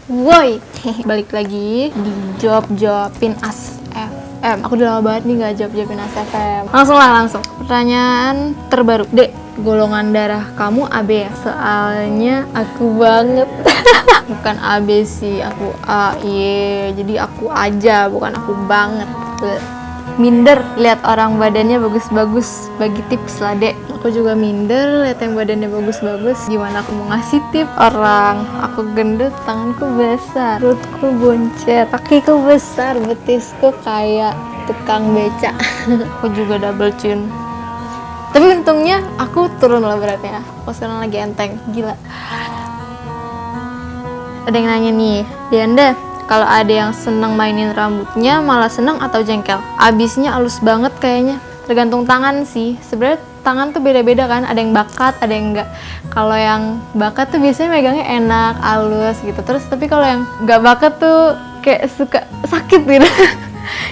Woi, balik lagi di jawabin ASFM. Aku udah lama banget nih nggak jawabin ASFM. Langsung. Pertanyaan terbaru, Dek. Golongan darah kamu AB ya? Soalnya aku banget. Bukan AB sih, aku A. Iya, jadi aku aja, bukan aku banget. Minder lihat orang badannya bagus-bagus, bagi tips lah, Dek. Aku juga minder lihat yang badannya bagus-bagus. Gimana aku mau ngasih tips orang? Aku gendut, tanganku besar, perutku boncet, kakiku besar, betisku kayak tukang beca. Aku juga double chin. Tapi untungnya aku turun lah beratnya. Aku sekarang lagi enteng, gila. Ada yang nanya nih, Dianda, kalau ada yang seneng mainin rambutnya malah seneng atau jengkel? Abisnya halus banget kayaknya. Tergantung tangan sih. Sebenarnya tangan tuh beda-beda kan. Ada yang bakat, ada yang enggak. Kalau yang bakat tuh biasanya megangnya enak, halus gitu. Terus tapi kalau yang enggak bakat tuh kayak suka sakit gitu.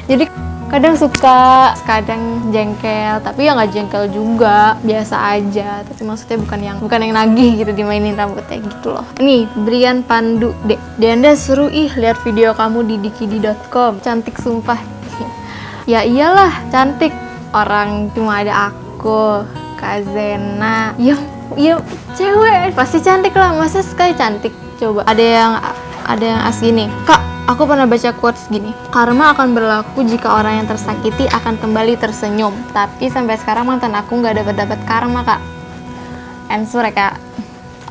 Jadi kadang suka, kadang jengkel, tapi ya nggak jengkel juga, biasa aja. Tapi maksudnya bukan yang nagih gitu dimainin rambutnya gitu loh. Nih, Brian Pandu, Dek. Dianda seru lihat video kamu di dikidi.com. Cantik sumpah. Ya iyalah, cantik. Orang cuma ada aku, Kak Zena. Ya cewek pasti cantik lah, masa sekali cantik. Coba ada yang asli nih. Kak, aku pernah baca quotes gini, karma akan berlaku jika orang yang tersakiti akan kembali tersenyum. Tapi sampai sekarang mantan aku nggak dapat karma, Kak. Answer ya, Kak.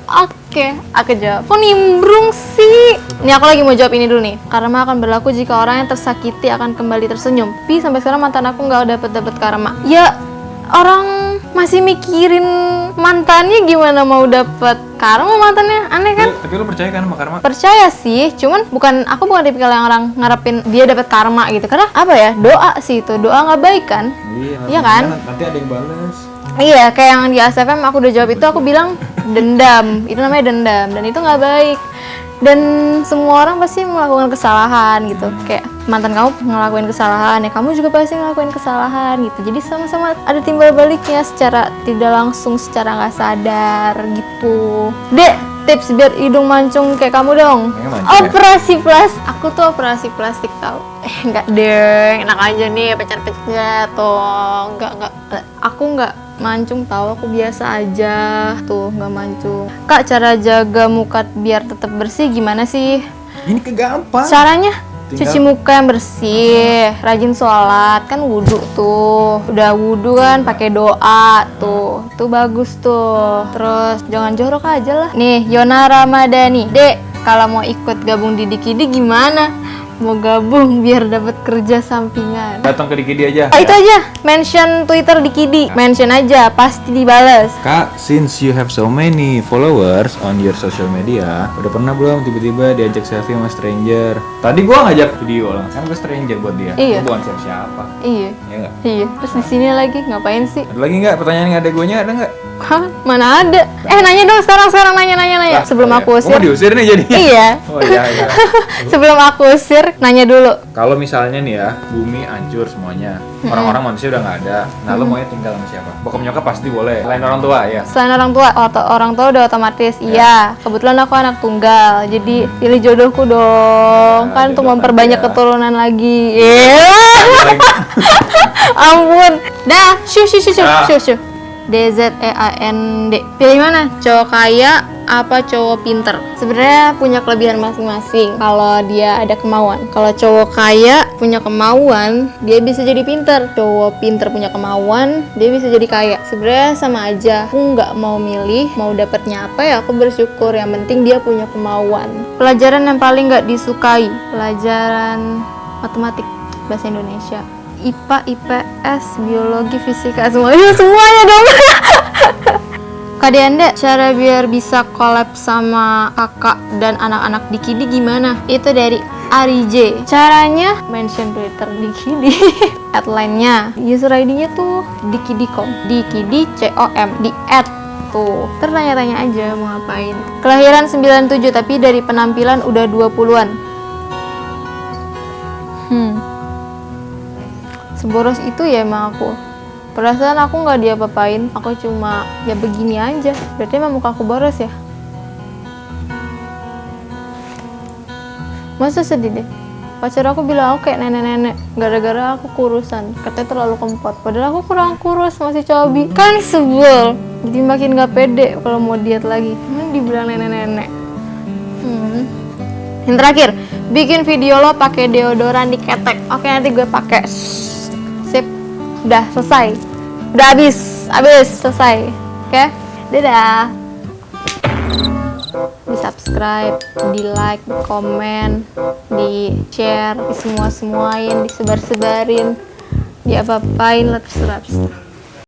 Oke, aku jawab. Kok nimbrung sih? Nih aku lagi mau jawab ini dulu nih. Karma akan berlaku jika orang yang tersakiti akan kembali tersenyum. Tapi sampai sekarang mantan aku nggak dapat karma. Ya, orang masih mikirin mantannya gimana mau dapat karma mantannya, aneh kan? Tapi lu percaya kan sama karma? Percaya sih, cuman aku bukan tipikal yang orang ngarepin dia dapat karma gitu. Karena apa ya? Doa sih itu, doa nggak baik kan? Iya kan? Nanti ada yang bales. Iya, kayak yang di ASFM aku udah jawab itu, aku bilang dendam. Itu namanya dendam dan itu nggak baik. Dan semua orang pasti melakukan kesalahan gitu. Kayak mantan kamu ngelakuin kesalahan, ya kamu juga pasti ngelakuin kesalahan gitu. Jadi sama-sama ada timbal baliknya secara tidak langsung, secara nggak sadar gitu. Dek, tips biar hidung mancung kayak kamu dong. Operasi plastik. Aku tuh operasi plastik tau. Enggak deh, enak aja nih pecat-pecat tuh. Enggak. Aku enggak mancung tahu, aku biasa aja tuh, nggak mancung. Kak, cara jaga muka biar tetap bersih gimana sih? Ini kegampang. Caranya cuci muka yang bersih, rajin sholat, kan wudhu tuh. Udah wudhu kan pakai doa tuh bagus tuh. Terus jangan jorok aja lah. Nih, Yona Ramadhani, Dek, kalau mau ikut gabung di Dikidi gimana? Mau gabung biar dapat kerja sampingan. Datang ke Dikidi aja. Itu aja, mention Twitter Dikidi, mention aja, pasti dibales. Kak, since you have so many followers on your social media, udah pernah belum tiba-tiba diajak selfie sama stranger? Tadi gua ngajak video langsung ke stranger buat dia. Iya. Gua bukan siapa. Iya. Iya nggak? Iya. Terus di sini lagi ngapain sih? Ada lagi nggak pertanyaan yang ada guanya, ada nggak? Hah? Mana ada? Nanya dong sekarang nanya. Sebelum aku usir. Mau diusir nih jadinya? Iya. Oh iya. Sebelum aku usir, nanya dulu. Kalau misalnya nih ya, bumi hancur semuanya, orang-orang manusia udah nggak ada. Nah, lo maunya tinggal sama siapa? Bokap nyokap pasti boleh. Selain orang tua ya. Selain orang tua, orang tua udah otomatis. Iya. Kebetulan aku anak tunggal, jadi pilih jodohku dong. Kan untuk memperbanyak keturunan lagi. Iya. Ampun. Dah, syu. DZEAND. Pilih mana? Cowok kaya apa cowok pinter? Sebenarnya punya kelebihan masing-masing. Kalau dia ada kemauan. Kalau cowok kaya punya kemauan, dia bisa jadi pinter. Cowok pinter punya kemauan, dia bisa jadi kaya. Sebenarnya sama aja. Aku nggak mau milih, mau dapatnya apa ya aku bersyukur. Yang penting dia punya kemauan. Pelajaran yang paling nggak disukai, pelajaran matematik, bahasa Indonesia. IPA, IPS, biologi, fisika, semuanya dong. Kak Dianda, cara biar bisa collab sama kakak dan anak-anak Dikidi gimana? Itu dari Ari J. Caranya mention Twitter Dikidi. Headline-nya, user ID-nya tuh dikidi.com, dikidi.com, di add tuh. Tertanya-tanya aja mau ngapain. Kelahiran 97 tapi dari penampilan udah 20-an. Seboros itu ya emang aku. Perasaan aku nggak diapa-apain, aku cuma ya begini aja. Berarti emang muka aku boros ya? Masa sedih deh? Pacar aku bilang aku kayak nenek-nenek gara-gara aku kurusan, katanya terlalu kempot. Padahal aku kurang kurus, masih cobi. Kan sebel. Jadi makin gak pede kalau mau diet lagi. Dibilang nenek-nenek. Yang terakhir, bikin video lo pakai deodoran di ketek. Oke, nanti gue pakai. Sip. Udah selesai. Udah habis selesai. Oke? Dadah. Di subscribe, di like, di komen, di share, di semua-semuain, disebar-sebarin, di apa-apain lah terserah.